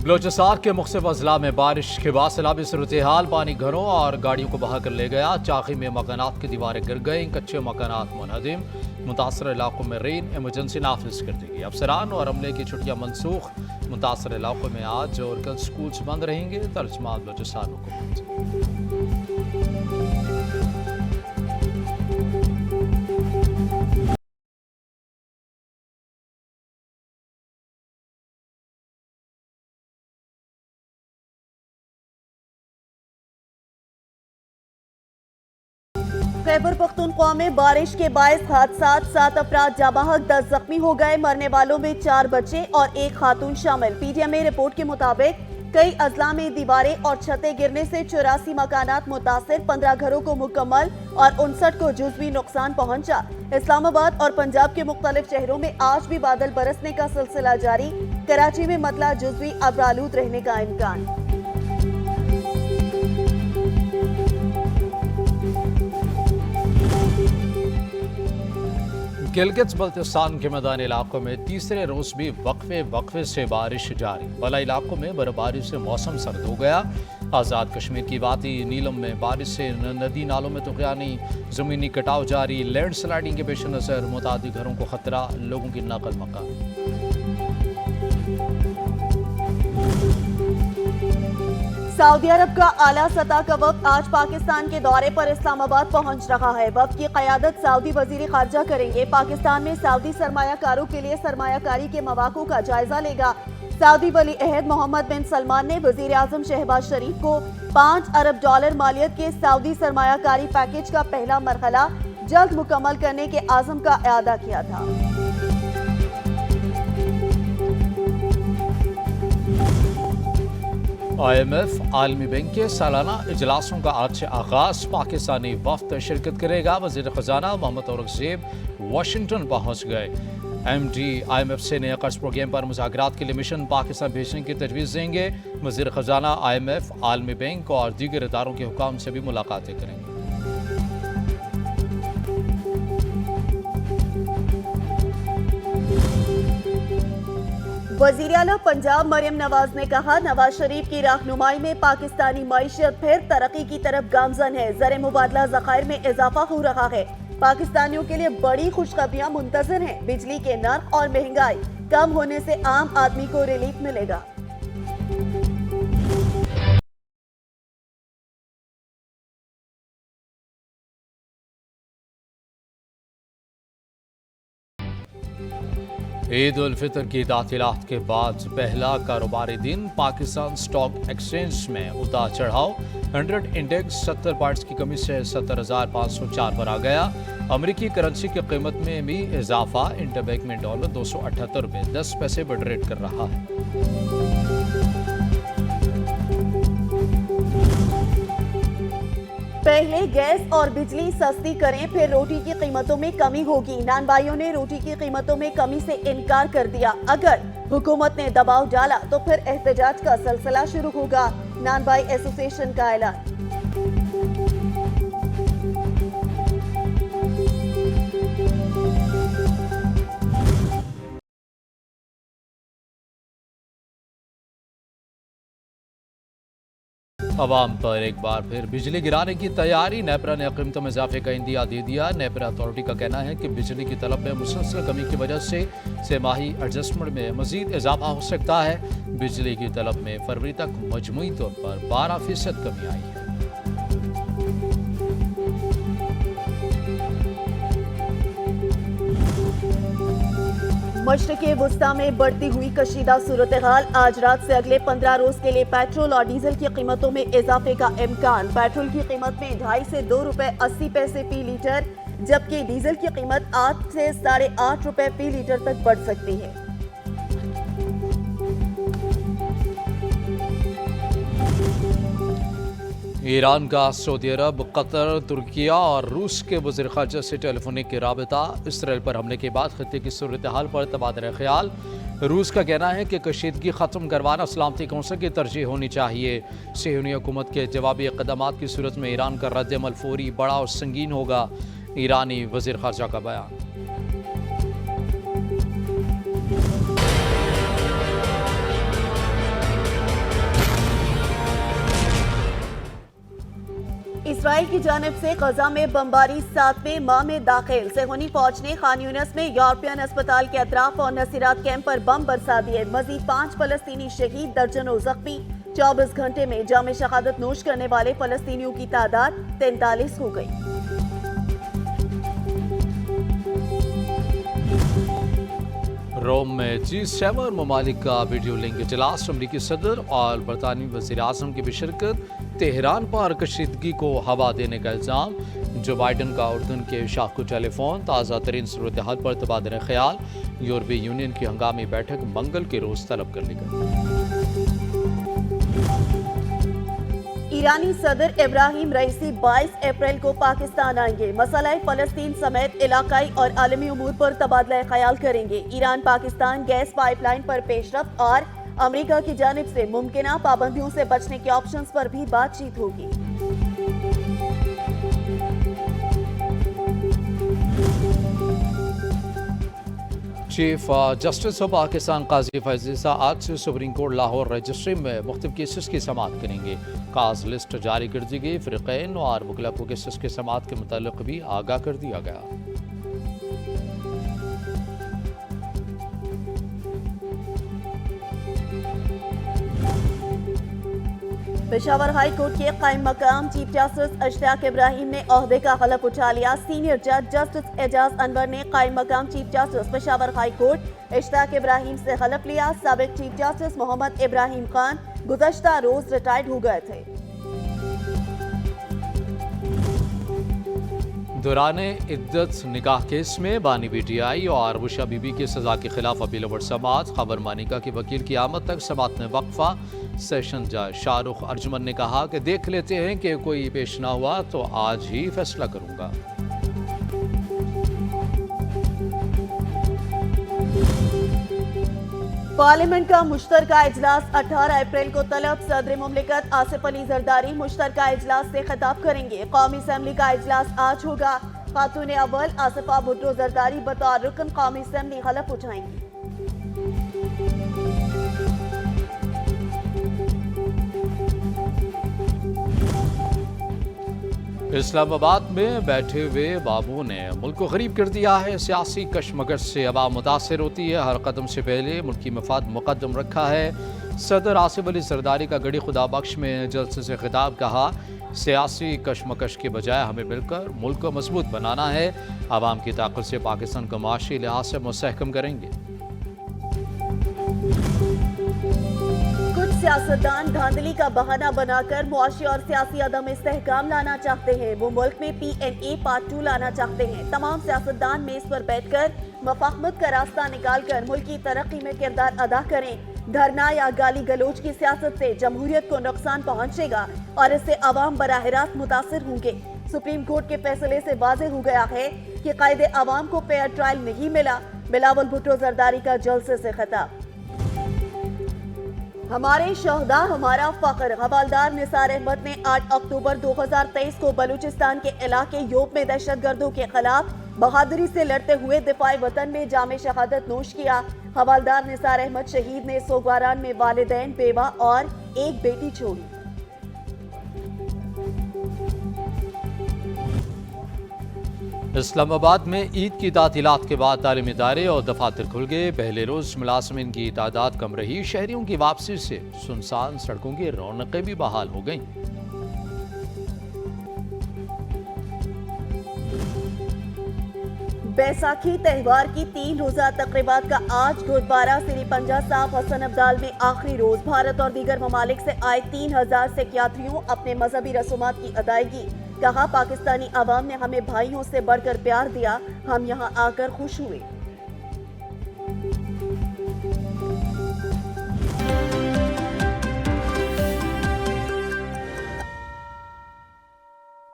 बलोचिस्तान के मुख्तलिफ अजला में बारिश के बाद सैलाबी सूरत हाल, पानी घरों और गाड़ियों को बहा कर ले गया। चाकी में मकानात की दीवारें गिर गईं, कच्चे मकानात मुनहदिम। मुतासर इलाकों में रेन एमरजेंसी नाफिज कर दी गई। अफसरान और अमले की छुट्टियां मनसूख। मुतासर इलाकों में आज और कल स्कूल्स बंद रहेंगे। तर्जमान बलोचिस्तान हुकूमत। खैबर पख्तूनख्वा में बारिश के बायस हादसात, 7 अफराद जाबाहक, 10 जख्मी हो गए। मरने वालों में 4 बच्चे और 1 खातून शामिल। पीटीएमए रिपोर्ट के मुताबिक कई अजला में दीवारें और छतें गिरने से 84 मकानात मुतासिर, 15 घरों को मुकम्मल और 59 को जुज़वी नुकसान पहुंचा। इस्लामाबाद और पंजाब के मुख्तलिफ शहरों में आज भी बादल बरसने का सिलसिला जारी। कराची में मतला जुज़वी अबरालूद रहने का इम्कान। गिलगित बल्तिस्तान के मैदानी इलाकों में तीसरे रोज भी वक्फे से बारिश जारी। बला इलाकों में बर्फबारी से मौसम सर्द हो गया। आज़ाद कश्मीर की वादी नीलम में बारिश से नदी नालों में तुग़यानी, ज़मीनी कटाव जारी। लैंड स्लाइडिंग के पेश नज़र मुतादिद घरों को खतरा, लोगों की नकल मकान। सऊदी अरब का आला सतह का वफ्द आज पाकिस्तान के दौरे पर इस्लामाबाद पहुंच रहा है। वफ्द की क़यादत सऊदी वज़ीर ख़ारजा करेंगे। पाकिस्तान में सऊदी सरमायाकारों के लिए सरमायाकारी के मौक़ों का जायजा लेगा। सऊदी वली अहद मोहम्मद बिन सलमान ने वज़ीर आज़म शहबाज शरीफ को $5 अरब मालियत के सऊदी सरमायाकारी पैकेज का पहला मरहला जल्द मुकम्मल करने के आज़म का इआदा किया था। IMF आलमी बैंक के सालाना इजलासों का आज से आगाज। पाकिस्तानी वफ्द शिरकत करेगा। वज़ीर ख़जाना मोहम्मद औरंगज़ेब वाशिंगटन पहुँच गए। MD IMF से नए कर्ज प्रोग्राम पर मुज़ाकरात के लिए मिशन पाकिस्तान भेजने की तजवीज़ देंगे। वज़ीर ख़जाना IMF आलमी बैंक और दीगर इदारों के हुकाम से भी मुलाकातें करेंगे। वज़ीर आला पंजाब मरियम नवाज ने कहा, नवाज शरीफ की रहनुमाई में पाकिस्तानी मईशत फिर तरक्की की तरफ गामजन है। ज़र मुबादला ज़खायर में इजाफा हो रहा है। पाकिस्तानियों के लिए बड़ी खुशखबरियां मुंतज़िर हैं। बिजली के नर्ख और महंगाई कम होने से आम आदमी को रिलीफ मिलेगा। ईद उल फितर की तातीलात के बाद पहला कारोबारी दिन। पाकिस्तान स्टॉक एक्सचेंज में उतार चढ़ाव। 100 इंडेक्स 70 पॉइंट्स की कमी से 70,504 पर आ गया। अमेरिकी करेंसी की कीमत में भी इजाफा। इंटरबैंक में डॉलर 278 रुपये 10 पैसे पर ट्रेड कर रहा है। पहले गैस और बिजली सस्ती करें, फिर रोटी की कीमतों में कमी होगी। नान भाइयों ने रोटी की कीमतों में कमी से इनकार कर दिया। अगर हुकूमत ने दबाव डाला तो फिर एहतजाज का सिलसिला शुरू होगा। नान भाई एसोसिएशन का ऐलान। अवाम पर एक बार फिर बिजली गिराने की तैयारी। नेपरा ने कीमतों में इजाफे का इंदिया दे दिया। नेपरा अथॉरिटी का कहना है कि बिजली की तलब में मुसलसल कमी की वजह से माही एडजस्टमेंट में मजीद इजाफा हो सकता है। बिजली की तलब में फरवरी तक मजमूई तौर पर 12% कमी आई है। मशरिक़े वुस्ता में बढ़ती हुई कशीदा सूरत हाल। आज रात से अगले 15 रोज के लिए पेट्रोल और डीजल की कीमतों में इजाफे का इम्कान। पेट्रोल की कीमत में 2.5 से 2 रुपए 80 पैसे फी लीटर, जबकि डीजल की कीमत 8 से 8.5 रुपए फी लीटर तक बढ़ सकती है। ईरान का सऊदी अरब, कतर, तुर्किया और रूस के वज़ीर ख़ारजा से टेलीफोनिक राबता। इसराइल पर हमले के बाद खत्ते की सूरत हाल पर तबादला ख्याल। रूस का कहना है कि कशीदगी ख़त्म करवाना सलामती कौंसिल की तरजीह होनी चाहिए। सिहूनी हुकूमत के जवाबी इक़दामात की सूरत में ईरान का रद्द-ए-अमल फौरी, बड़ा और संगीन होगा। ईरानी वज़ीर ख़ारजा का बयान। इसराइल की जानिब से गजा में बमबारी 7वें माह में दाखिल। सेहूनी फौज ने खान यूनिस में यूरोपियन अस्पताल के अतराफ और नसीरात कैंप पर बम बरसा दिए। मजीद 5 फलस्तीनी शहीद, दर्जनों जख्मी। 24 घंटे में जाम शहादत नोश करने वाले फलस्तीनियों की तादाद 43 हो गई। रोम में G7 ममालिक का वीडियो लिंक इजलास, अमरीकी सदर और बरतानवी वज़ीर आज़म की भी शिरकत। तेहरान पर कशीदगी को हवा देने का इल्ज़ाम। जो बाइडन का उर्दन के शाह को टेलीफोन। ताज़ा तरीन सूरत हाल पर तबादला ख्याल। यूरोपीय यूनियन की हंगामी बैठक मंगल के रोज तलब कर ली गई। ईरानी सदर इब्राहिम रईसी 22 अप्रैल को पाकिस्तान आएंगे। मसला फलस्तीन समेत इलाकाई और आलमी उमूर पर तबादला ख्याल करेंगे। ईरान पाकिस्तान गैस पाइपलाइन पर पेशरफ्त और अमेरिका की जानिब से मुमकिना पाबंदियों से बचने के ऑप्शंस पर भी बातचीत होगी। चीफ जस्टिस ऑफ पाकिस्तान काजी फैज़ ईसा आज से सुप्रीम कोर्ट लाहौर रजिस्ट्री में मुख्तलिफ केसेस की समाअत करेंगे। काज लिस्ट जारी कर दी गई। फ़िरक़ैन और वकला को केसेस की समाअत के मुताल्लिक़ भी आगाह कर दिया गया। पेशावर हाई कोर्ट के कायम मकाम चीफ जस्टिस अशताक इब्राहिम ने ओहदे का हलफ उठा लिया। सीनियर जज जस्टिस एजाज अनवर ने कायम मकाम chief justice Peshawar high court Ashtaq Ibrahim से हलफ लिया। साबिक चीफ जस्टिस मोहम्मद इब्राहिम खान गुज़श्ता रोज रिटायर्ड हो गए थे। दौरान इद्दत निकाह केस में बानी BTI और बुशा बीबी की सजा के खिलाफ अपील व समाअत। खबर मानिका के वकील की आमद तक समाअत में वक्फा। सेशन जज शाहरुख अर्जुमन ने कहा कि देख लेते हैं कि कोई पेश ना हुआ तो आज ही फैसला करूंगा। पार्लियामेंट का मुश्तरका इजलास 18 अप्रैल को तलब। सदर मुमलिकत आसिफ अली जरदारी मुश्तरका इजलास से खिताब करेंगे। कौमी असम्बली का इजलास आज होगा। खातून अव्वल आसिफा भुट्टो जरदारी बतौर रुकन कौमी असम्बली हलफ उठाएंगी। इस्लामाबाद में बैठे हुए बाबू ने मुल्क को गरीब कर दिया है। सियासी कशमकश से अवाम मुतासर होती है। हर कदम से पहले मुल्की मफाद मुकद्दम रखा है। सदर आसिफ अली जरदारी का गड़ी खुदा बख्श में जलसे से खिताब कहा, सियासी कशमकश के बजाय हमें मिलकर मुल्क को मजबूत बनाना है। अवाम की ताकत से पाकिस्तान को माशी लिहाज से मुस्तहकम करेंगे। कुछ सियासतदान धांधली का बहाना बनाकर मुआशी और सियासी अदम इस्तेहकाम लाना चाहते हैं। वो मुल्क में PNA पार्ट 2 लाना चाहते हैं। तमाम सियासतदान मेज पर बैठकर मफाहमत का रास्ता निकालकर मुल्क की तरक्की में किरदार अदा करें। धरना या गाली गलोच की सियासत से जमहूरियत को नुकसान पहुँचेगा और इससे अवाम बराह रास्त मुतासिर होंगे। सुप्रीम कोर्ट के फैसले से वाज़ेह हो गया है कि कायदे अवाम को फेयर ट्रायल नहीं मिला। बिलावल भुट्टो जरदारी का जलसे से खिताब। हमारे शहदा हमारा फख्र। हवालदार निसार अहमद ने 8 अक्टूबर 2023 को बलूचिस्तान के इलाके योब में दहशतगर्दों के खिलाफ बहादुरी से लड़ते हुए दिफाए वतन में जामे शहादत नोश किया। हवालदार निसार अहमद शहीद ने सोगवारान में वालिदैन, बेवा और एक बेटी छोड़ी। इस्लामाबाद में ईद की तातीलात के बाद तालीमी इदारे और दफातर खुल गए। पहले रोज मुलाजमिन की तादाद कम रही। शहरियों की वापसी से सुनसान सड़कों की रौनकें भी बहाल हो गईं। बैसाखी त्यौहार की 3 रोजा तकरीबात का आज गुरुद्वारा सिरी पंजा साहब हसन अब्दाल में आखिरी रोज। भारत और दीगर ममालिक से आए 3000 सिख यात्रियों अपने मजहबी रसूमात की अदायगी। कहा, पाकिस्तानी अवाम ने हमें भाइयों से बढ़कर प्यार दिया, हम यहाँ आकर खुश हुए।